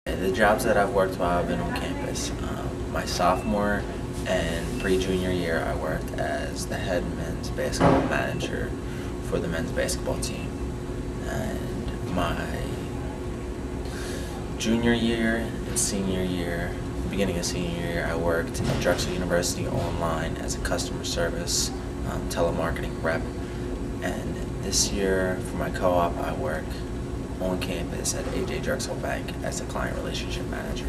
The jobs that I've worked while I've been on campus, my sophomore and pre-junior year, I worked as the head men's basketball manager for the men's basketball team. And my junior year and senior year, beginning of senior year, I worked at Drexel University online as a customer service telemarketing rep. And this year, for my co-op, I work on campus at Drexel Bank as a client relationship manager.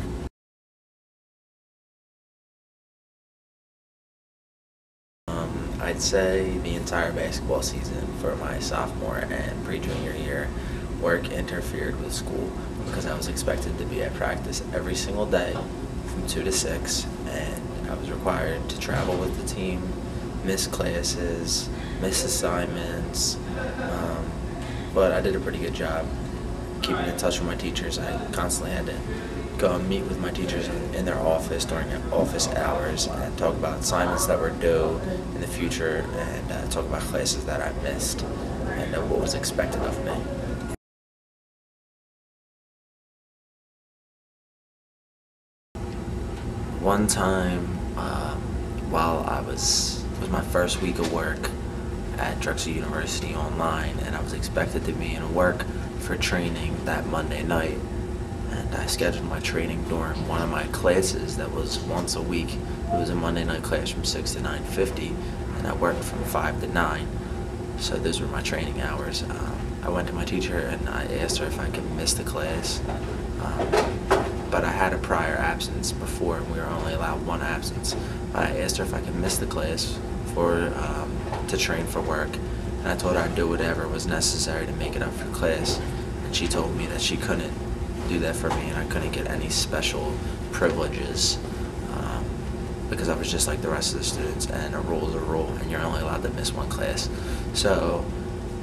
I'd say the entire basketball season for my sophomore and pre-junior year, work interfered with school because I was expected to be at practice every single day from 2 to 6, and I was required to travel with the team, miss classes, miss assignments, but I did a pretty good job keeping in touch with my teachers. I constantly had to go and meet with my teachers in their office during office hours and talk about assignments that were due in the future, and talk about classes that I missed and what was expected of me. One time, while it was my first week of work at Drexel University online, and I was expected to be in work for training that Monday night, and I scheduled my training during one of my classes that was once a week. It was a Monday night class from 6 to 9:50, and I worked from 5 to 9, so those were my training hours. I went to my teacher and I asked her if I could miss the class, but I had a prior absence before, and we were only allowed one absence. I asked her if I could miss the class to train for work, and I told her I'd do whatever was necessary to make it up for class, and she told me that she couldn't do that for me and I couldn't get any special privileges because I was just like the rest of the students, and a rule is a rule and you're only allowed to miss one class. So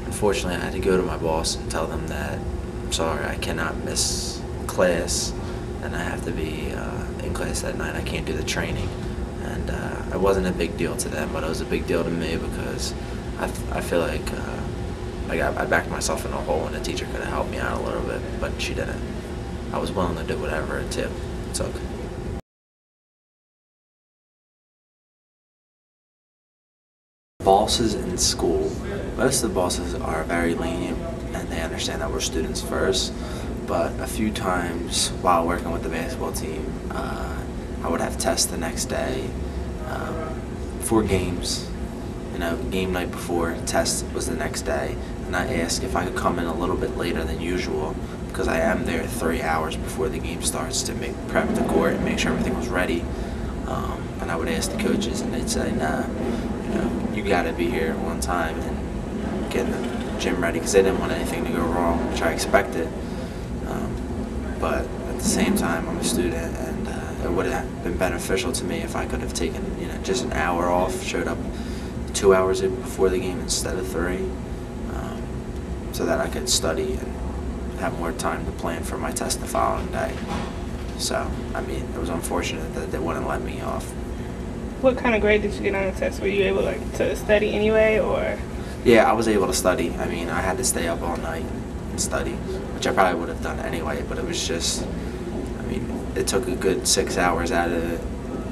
unfortunately I had to go to my boss and tell them that I'm sorry, I cannot miss class and I have to be in class that night. I can't do the training. And it wasn't a big deal to them, but it was a big deal to me because I feel like I backed myself in a hole, and the teacher could have helped me out a little bit, but she didn't. I was willing to do whatever it took. Bosses in school, most of the bosses are very lenient and they understand that we're students first, but a few times while working with the basketball team, I would have tests the next day for games. You know, game night before, test was the next day, and I asked if I could come in a little bit later than usual because I am there 3 hours before the game starts to prep the court and make sure everything was ready. And I would ask the coaches, and they'd say, "Nah, you got to be here on time and get the gym ready," because they didn't want anything to go wrong, which I expected. But at the same time, I'm a student, and it would have been beneficial to me if I could have taken just an hour off, showed up 2 hours before the game instead of 3, so that I could study and have more time to plan for my test the following day. So, I mean, it was unfortunate that they wouldn't let me off. What kind of grade did you get on the test? Were you able to study anyway, or? Yeah, I was able to study. I mean, I had to stay up all night and study, which I probably would have done anyway, but it was just, I mean, it took a good 6 hours out of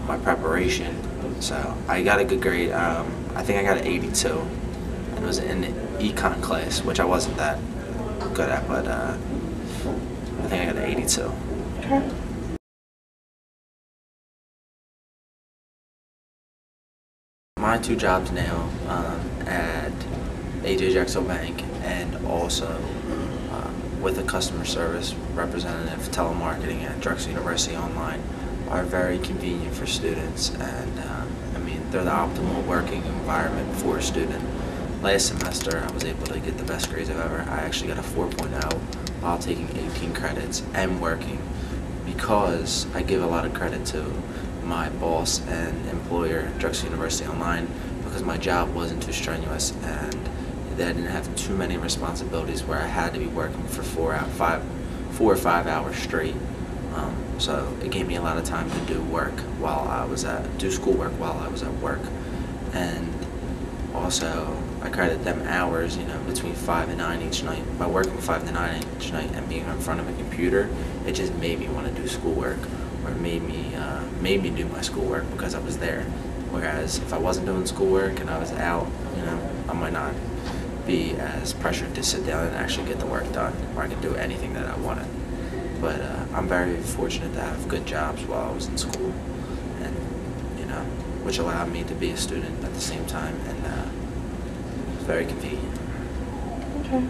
my preparation. So I got a good grade. I think I got an 82, and it was in the econ class, which I wasn't that good at, but I think I got an 82. Okay. My two jobs now at Drexel Bank and also with a customer service representative telemarketing at Drexel University online are very convenient for students, and I mean, they're the optimal working environment for a student. Last semester I was able to get the best grades I've ever. I actually got a 4.0 while taking 18 credits and working, because I give a lot of credit to my boss and employer, Drexel University Online, because my job wasn't too strenuous and I didn't have too many responsibilities where I had to be working for 4 or 5 hours straight. So it gave me a lot of time to do schoolwork while I was at work. And Also, I credit them hours, between 5 and 9 each night. By working 5 to 9 each night and being in front of a computer, it just made me want to do schoolwork, or made me do my schoolwork because I was there. Whereas if I wasn't doing schoolwork and I was out, I might not be as pressured to sit down and actually get the work done, or I could do anything that I wanted. But I'm very fortunate to have good jobs while I was in school, and which allowed me to be a student at the same time, and it's very convenient. Okay.